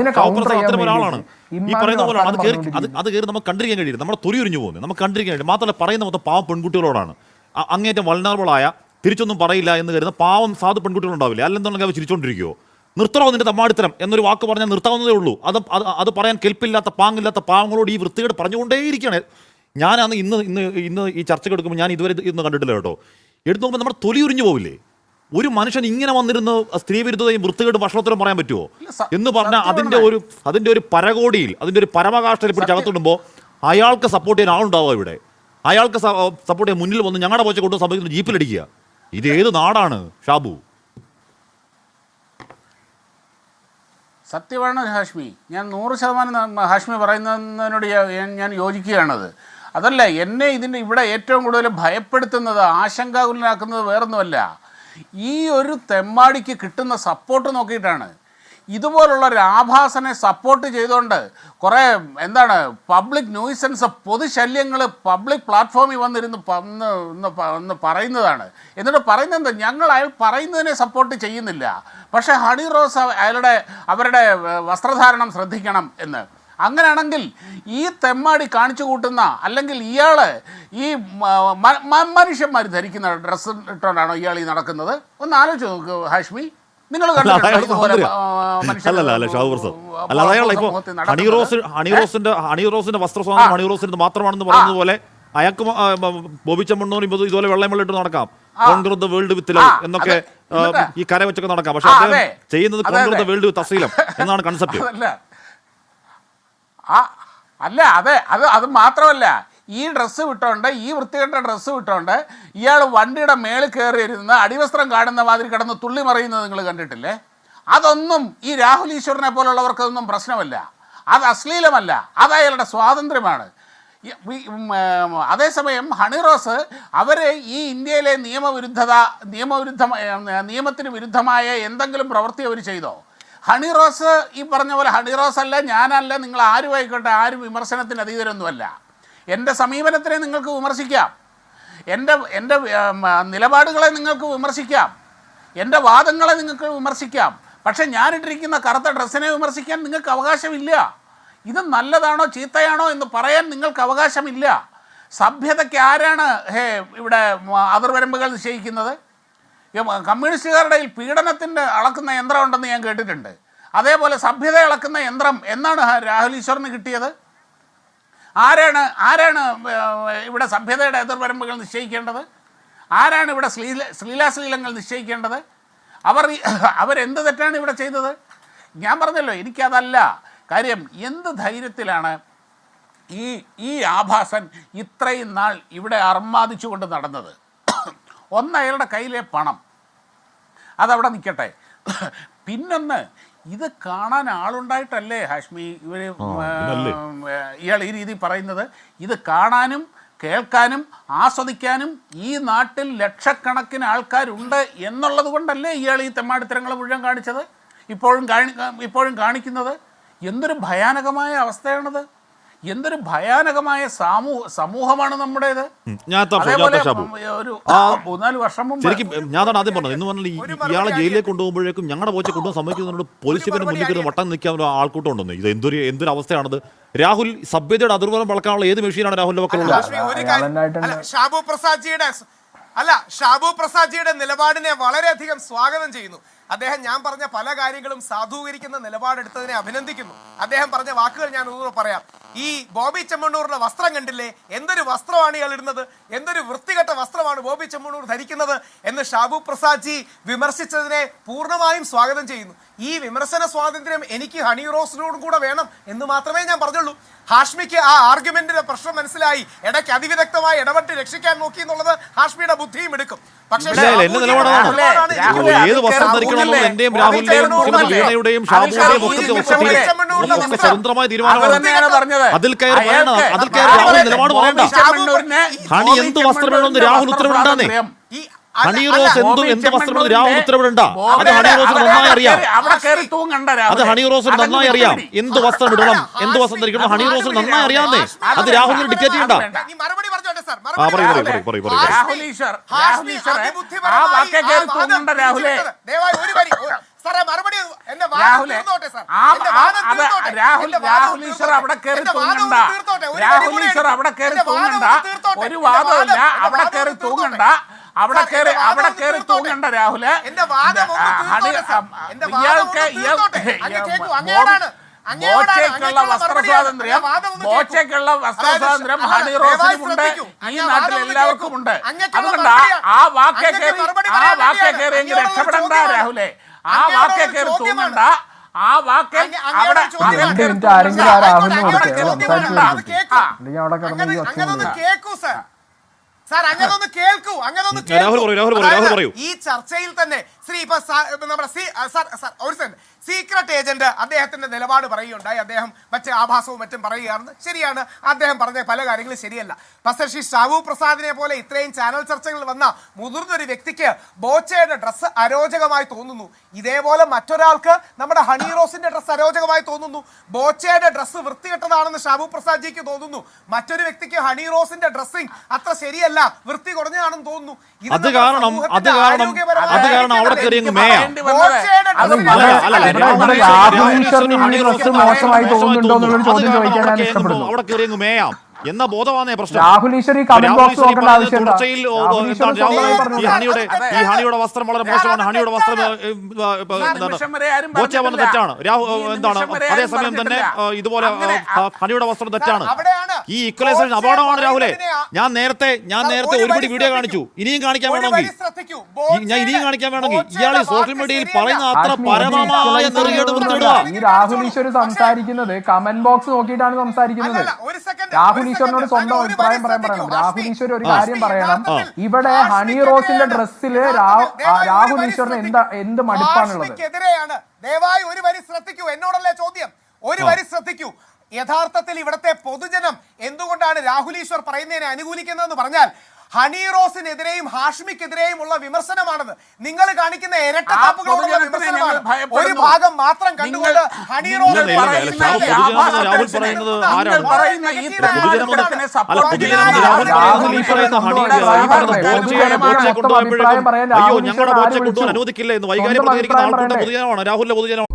അത്തരം ഒരാളാണ് ഈ പറയുന്ന പോലെയാണ്. അത് കയറി നമുക്ക് കണ്ടിരിക്കാൻ കഴിയില്ല. നമ്മുടെ തൊലി ഉരിഞ്ഞു പോകുന്നത് നമുക്ക് കണ്ടിരിക്കാൻ കഴിയില്ല. മാത്രമല്ല പറയുന്ന മൊത്തം പാവം പെൺകുട്ടികളോടാണ്. അങ്ങേറ്റം വൾനറബിളായ, തിരിച്ചൊന്നും പറയില്ല എന്ന് കരുതുന്ന പാവം സാധു പെൺകുട്ടികളുണ്ടാവില്ലേ? അല്ലെന്നുണ്ടെങ്കിൽ അവർ ചിരിച്ചോണ്ടിരിക്കുമോ? നിർത്തണോ നിന്റെ തമ്മാടിത്തരം എന്നൊരു വാക്ക് പറഞ്ഞാൽ നിർത്താവുന്നതേ ഉള്ളൂ. അത് പറയാൻ കെൽപ്പില്ലാത്ത പാങ്ങില്ലാത്ത പാവങ്ങളോട് ഈ വൃത്തികേട് പറഞ്ഞുകൊണ്ടേയിരിക്കുകയാണ്. ഞാനാണ് ഇന്ന് ഈ ചർച്ചയ്ക്ക് എടുക്കുമ്പോൾ ഞാൻ ഇതുവരെ ഇന്ന് കണ്ടിട്ടില്ല കേട്ടോ. എടുത്തു നോക്കുമ്പോൾ നമ്മുടെ തൊലി ഉരിഞ്ഞു പോവില്ലേ? ഒരു മനുഷ്യൻ ഇങ്ങനെ വന്നിരുന്ന് സ്ത്രീവിരുദ്ധതയും വൃത്തികേട് ഭക്ഷണത്തിലും പറയാൻ പറ്റുമോ എന്ന് പറഞ്ഞാൽ അതിന്റെ ഒരു പരകോടിയിൽ, അതിന്റെ ഒരു പരമകാഷ്ഠയിൽ പിടിച്ച് അകത്തിടുമ്പോൾ അയാൾക്ക് സപ്പോർട്ട് ചെയ്യാൻ ആളുണ്ടാവുക ഇവിടെ. അയാൾക്ക് സപ്പോർട്ട് ചെയ്യാൻ മുന്നിൽ വന്ന് ഞങ്ങളുടെ പോച്ച കൊണ്ട് സംഭവിക്കുന്ന ജീപ്പിലടിക്കുക. ഇത് ഏത് നാടാണ് ഷാബു? സത്യമാണ് ഹാഷ്മി. ഞാൻ 100% ഹാഷ്മി പറയുന്നതിനോട് ഞാൻ യോജിക്കുകയാണത്. അതല്ല, എന്നെ ഇവിടെ ഏറ്റവും കൂടുതൽ ഭയപ്പെടുത്തുന്നത്, ആശങ്കാകുലനാക്കുന്നത് വേറൊന്നുമല്ല, ഈ ഒരു തെമ്മാടിക്ക് കിട്ടുന്ന സപ്പോർട്ട് നോക്കിയിട്ടാണ്. ഇതുപോലുള്ള ഒരു ആഭാസനെ സപ്പോർട്ട് ചെയ്തുകൊണ്ട് കുറേ പബ്ലിക് ന്യൂസൻസ്, പൊതുശല്യങ്ങൾ പബ്ലിക് പ്ലാറ്റ്ഫോമിൽ വന്നിരുന്ന് പറയുന്നതാണ്. എന്നിട്ട് പറയുന്നത് ഞങ്ങൾ അയാൾ പറയുന്നതിനെ സപ്പോർട്ട് ചെയ്യുന്നില്ല, പക്ഷേ ഹണി റോസ് അവരുടെ വസ്ത്രധാരണം ശ്രദ്ധിക്കണം എന്ന്. അങ്ങനെയാണെങ്കിൽ ഈ തെമ്മാടി കാണിച്ചു കൂട്ടുന്ന, അല്ലെങ്കിൽ ഇയാൾ ഈ മനുഷ്യന്മാർ ധരിക്കുന്ന ഡ്രസ്സ് ഇട്ടുകൊണ്ടാണോ ഇയാൾ ഈ നടക്കുന്നത്? ഒന്ന് ആലോചിച്ച് നോക്ക് ഹാഷ്മി. നിങ്ങൾ ഹണിറോസിന്റെ വസ്ത്രസ്വാതന്ത്ര്യം ഹണിറോസിന്റെ മാത്രമാണെന്ന് പറയുന്നത് പോലെ അയാൾക്ക് ബോബി ചെമ്മണ്ണൂർ ഇതുപോലെ വെള്ളമിട്ട് നടക്കാം, Congress the world with love എന്നൊക്കെ ഈ കര വെച്ചൊക്കെ നടക്കാം. പക്ഷെ അദ്ദേഹം ചെയ്യുന്നത് കോൺഗ്രസ് ദ വേൾഡ് വിത്ത് അസീലം എന്നാണ് കൺസെപ്റ്റ്. അത് മാത്രമല്ല, ഈ ഡ്രസ്സ് വിട്ടോണ്ട്, ഈ വൃത്തികെട്ട ഡ്രസ്സ് വിട്ടോണ്ട് ഇയാൾ വണ്ടിയുടെ മേളിൽ കയറി ഇരുന്ന് അടിവസ്ത്രം കാണുന്ന മാതിരി കിടന്ന് തുള്ളി മറിയുന്നത് നിങ്ങൾ കണ്ടിട്ടില്ലേ? അതൊന്നും ഈ രാഹുൽ ഈശ്വറിനെ പോലുള്ളവർക്കൊന്നും പ്രശ്നമല്ല, അത് അശ്ലീലമല്ല, അത് അയാളുടെ സ്വാതന്ത്ര്യമാണ്. അതേസമയം ഹണിറോസ് ഈ ഇന്ത്യയിലെ നിയമത്തിന് വിരുദ്ധമായ എന്തെങ്കിലും പ്രവൃത്തി അവർ ചെയ്തോ? ഹണിറോസ് ഈ പറഞ്ഞ പോലെ ഹണിറോസ് അല്ല, ഞാനല്ല, നിങ്ങൾ ആരും ആയിക്കോട്ടെ, ആരും വിമർശനത്തിന് അതീതരൊന്നുമല്ല. എൻ്റെ സമീപനത്തിനെ നിങ്ങൾക്ക് വിമർശിക്കാം, എൻ്റെ നിലപാടുകളെ നിങ്ങൾക്ക് വിമർശിക്കാം, എൻ്റെ വാദങ്ങളെ നിങ്ങൾക്ക് വിമർശിക്കാം, പക്ഷെ ഞാനിട്ടിരിക്കുന്ന കറുത്ത ഡ്രസ്സിനെ വിമർശിക്കാൻ നിങ്ങൾക്ക് അവകാശമില്ല. ഇത് നല്ലതാണോ ചീത്തയാണോ എന്ന് പറയാൻ നിങ്ങൾക്ക് അവകാശമില്ല. സഭ്യതയ്ക്ക് ആരാണ് ഇവിടെ അതിർവരമ്പുകൾ നിശ്ചയിക്കുന്നത്? കമ്മ്യൂണിസ്റ്റുകാരുടെ പീഡനത്തിൻ്റെ അളക്കുന്ന യന്ത്രം ഉണ്ടെന്ന് ഞാൻ കേട്ടിട്ടുണ്ട്. അതേപോലെ സഭ്യത അളക്കുന്ന യന്ത്രം എന്നാണ് രാഹുൽ ഈശ്വറിന് കിട്ടിയത്? ആരാണ് ഇവിടെ സഭ്യതയുടെ എതിർവരമ്പുകൾ നിശ്ചയിക്കേണ്ടത്? ആരാണ് ഇവിടെ ശ്ലീലാശ്ലീലങ്ങൾ നിശ്ചയിക്കേണ്ടത്? അവരെന്ത് തെറ്റാണ് ഇവിടെ ചെയ്തത്? ഞാൻ പറഞ്ഞല്ലോ, എനിക്കതല്ല കാര്യം. എന്ത് ധൈര്യത്തിലാണ് ഈ ആഭാസൻ ഇത്രയും നാൾ ഇവിടെ അർമാദിച്ചുകൊണ്ട് നടന്നത്? ഒന്ന്, അയാളുടെ കയ്യിലെ പണം, അതവിടെ നിൽക്കട്ടെ. പിന്നൊന്ന്, ഇത് കാണാൻ ആളുണ്ടായിട്ടല്ലേ ഹാഷ്മി ഇയാൾ ഈ രീതി പറയുന്നത്? ഇത് കാണാനും കേൾക്കാനും ആസ്വദിക്കാനും ഈ നാട്ടിൽ ലക്ഷക്കണക്കിന് ആൾക്കാരുണ്ട് എന്നുള്ളത് കൊണ്ടല്ലേ ഇയാൾ ഈ തെമ്മാടിത്തരങ്ങൾ മുഴുവൻ കാണിച്ചത്, ഇപ്പോഴും കാണിക്കുന്നത്? എന്തൊരു ഭയാനകമായ അവസ്ഥയാണത്! എന്തൊരു ഭയാനകമായ സമൂഹമാണ് നമ്മുടേത്. ഒരു 4 വർഷം മുമ്പ് ഞാൻ ആദ്യം പറഞ്ഞത് എന്ന് പറഞ്ഞാൽ ഇയാളെ ജയിലിലേക്ക് കൊണ്ടുപോകുമ്പോഴേക്കും ഞങ്ങളുടെ പോച്ച കൊണ്ടുപോകാൻ സമ്മതിക്കുന്നതുകൊണ്ട് പോലീസിന്റെ മുന്നിൽ വട്ടം നിൽക്കാൻ ആൾക്കൂട്ടം ഉണ്ടെന്ന്. ഇത് എന്തൊരു അവസ്ഥയാണത്! രാഹുൽ സഭ്യതയുടെ അതിർവരം വളക്കാനുള്ള ഏത് മെഷീനാണ് രാഹുലിന്റെ പക്കലുള്ളത്? ഷാബു പ്രസാദ്ജിയുടെ നിലപാടിനെ വളരെയധികം സ്വാഗതം ചെയ്യുന്നു. അദ്ദേഹം ഞാൻ പറഞ്ഞ പല കാര്യങ്ങളും സാധൂകരിക്കുന്ന നിലപാടെടുത്തതിനെ അഭിനന്ദിക്കുന്നു. അദ്ദേഹം പറഞ്ഞ വാക്കുകൾ ഞാൻ ഒന്നുകൂടെ പറയാം. ഈ ബോബി ചെമ്മണ്ണൂറിന്റെ വസ്ത്രം കണ്ടില്ലേ? എന്തൊരു വസ്ത്രമാണ് ഇയാൾ ഇടുന്നത്, എന്തൊരു വൃത്തികെട്ട വസ്ത്രമാണ് ബോബി ചെമ്മണ്ണൂർ ധരിക്കുന്നത് എന്ന് ഷാബു പ്രസാദ്ജി വിമർശിച്ചതിനെ പൂർണ്ണമായും സ്വാഗതം ചെയ്യുന്നു. ഈ വിമർശന സ്വാതന്ത്ര്യം എനിക്ക് ഹണി റോസിനോടും കൂടെ വേണം എന്ന് മാത്രമേ ഞാൻ പറഞ്ഞുള്ളൂ. ഹാഷ്മിക്ക് ആ ആർഗ്യുമെന്റിന്റെ പ്രശ്നം മനസ്സിലായി, ഇടയ്ക്ക് അതിവിദഗ്ധമായി ഇടപെട്ട് രക്ഷിക്കാൻ നോക്കി എന്നുള്ളത് ഹാഷ്മിയുടെ ബുദ്ധിയും എടുക്കും. പക്ഷേ സ്വതന്ത്രമായ ഹണി എന്ത് വസ്ത്രം വേണമെന്ന് രാഹുൽ ഉത്തരവിടണ്ടേ? ഹണി റോസ് എന്ത് വസ്ത്രം രാഹുൽ ഉത്തരവിടണ്ട. അത് ഹണി റോസിന് നന്നായി അറിയാം. എന്ത് വസ്ത്രം ഇടണം, എന്ത് വസ്ത്രം ധരിക്കണം ഹണി റോസിന് നന്നായി അറിയാവുന്നേ. അത് രാഹുലിന് ഡിക്റ്റേറ്റ് ചെയ്യണ്ട. സാറേ മറുപടി എന്റെ രാഹുൽ രാഹുൽ ഈശ്വർ അവിടെ കയറി തൂങ്ങണ്ട. രാഹുൽ ഈശ്വർ അവിടെ കയറി തൂങ്ങണ്ട. ഒരു വാദമില്ല. അവിടെ കയറി തൂങ്ങണ്ട. അവിടെ കയറി തൂങ്ങണ്ട രാഹുല്. ബോച്ചയ്ക്കുള്ള വസ്ത്ര സ്വാതന്ത്ര്യം ഹണി റോസിനുമുണ്ട്, ഈ നാട്ടിൽ എല്ലാവർക്കും ഉണ്ട്. അതുകൊണ്ട് ആ വാക്കേ കയറി രക്ഷപ്പെടണ്ട രാഹുലെ. ആ വാക്കേ കയറി തൂങ്ങണ്ട. ആ വാക്ക് അവിടെ കേൾക്കൂ സാർ, അങ്ങനൊന്ന് കേൾക്കൂ. ഈ ചർച്ചയിൽ തന്നെ നമ്മുടെ ഒരു സീക്രട്ട് ഏജന്റ് അദ്ദേഹത്തിന്റെ നിലപാട് പറയുകയുണ്ടായി. അദ്ദേഹം മറ്റേ ആഭാസവും മറ്റും പറയുകയാണെന്ന്. ശരിയാണ്, അദ്ദേഹം പറഞ്ഞ പല കാര്യങ്ങളും ശരിയല്ല. പക്ഷേ ശ്രീ ഷാബു പ്രസാദിനെ പോലെ ഇത്രയും ചാനൽ ചർച്ചകളിൽ വന്ന മുതിർന്നൊരു വ്യക്തിക്ക് ബോച്ചയുടെ ഡ്രസ്സ് അരോചകമായി തോന്നുന്നു. ഇതേപോലെ മറ്റൊരാൾക്ക് നമ്മുടെ ഹണി റോസിന്റെ ഡ്രസ്സ് അരോചകമായി തോന്നുന്നു. ബോച്ചയുടെ ഡ്രസ്സ് വൃത്തികെട്ടതാണെന്ന് ഷാബു പ്രസാദ്ജിക്ക് തോന്നുന്നു. മറ്റൊരു വ്യക്തിക്ക് ഹണി റോസിന്റെ ഡ്രസ്സിംഗ് അത്ര ശരിയല്ല, വൃത്തി കുറഞ്ഞാണെന്ന് തോന്നുന്നു. അത് കാരണം അവിടെ കയറി മേയാം. മോശമായി തോന്നുന്നുണ്ടോ എന്നുള്ളൊരു ചോദ്യം ചോദിക്കാൻ ഞാൻ ഇഷ്ടപ്പെടുന്നു. അവിടെ കയറി മേയാം എന്ന ബോധമാണേ പ്രശ്നം. രാഹുൽ ഈശ്വർ ഈ കമന്റ് ബോക്സ് നോക്കേണ്ട ആവശ്യമില്ല. ഈ ഹണിയുടെ വസ്ത്രം വളരെ മോശമാണ്, ഹണിയുടെ വസ്ത്രം ബോച്ച പറഞ്ഞ തെറ്റാണ്. എന്താണ് അതേസമയം തന്നെ ഇതുപോലെ ഹണിയുടെ വസ്ത്രം തെറ്റാണ്. ഈ ഈക്വലൈസേഷൻ അപകടമാണ് രാഹുലെ. ഞാൻ നേരത്തെ ഒരുപടി വീഡിയോ കാണിച്ചു. ഇനിയും കാണിക്കാൻ വേണമെങ്കിൽ ഇയാൾ ഈ സോഷ്യൽ മീഡിയയിൽ പറയുന്ന അത്ര പരമമായ നെറുകേട് വൃത്തിയിടുക. ഈ രാഹുൽ ഈശ്വർ സംസാരിക്കുന്നത് കമന്റ് ബോക്സ് നോക്കിയിട്ടാണ് സംസാരിക്കുന്നത്. രാഹുൽ ഈശ്വറിനോട് സ്വന്തം അഭിപ്രായം പറയണം. രാഹുൽ ഈശ്വർ ഒരു കാര്യം പറയണം. ഇവിടെ ഹണി റോസിന്റെ ഡ്രസ്സില് രാഹുൽ ഈശ്വറിന് എന്ത് മടുപ്പാണുള്ളത്? ദയവായി ഒരു വരി ശ്രദ്ധിക്കൂ. എന്നോടല്ലേ ചോദ്യം? ഒരു വരി ശ്രദ്ധിക്കൂ. യഥാർത്ഥത്തിൽ ഇവിടുത്തെ പൊതുജനം എന്തുകൊണ്ടാണ് രാഹുൽ ഈശ്വർ പറയുന്നതിനെ അനുകൂലിക്കുന്നതെന്ന് പറഞ്ഞാൽ ഹണി റോസിനെതിരെയും ഹാഷ്മിക്കെതിരെയും ഉള്ള വിമർശനമാണെന്ന്. നിങ്ങൾ കാണിക്കുന്ന ഇരട്ടത്താപ്പുകളോടുള്ള വിമർശനമാണ്. ഒരു ഭാഗം മാത്രം കണ്ടുകൊണ്ട് ഹണി റോസ് അയ്യോ ഞങ്ങളുടെ ബോച്ചെ കൊണ്ടുപോകാൻ അനുവദിക്കില്ല എന്ന് വൈകാരിക പ്രതികരിക്കുന്ന ആൾക്കൂട്ടം പൊതുജനമാണ്. രാഹുലിന്റെ പൊതുജനം.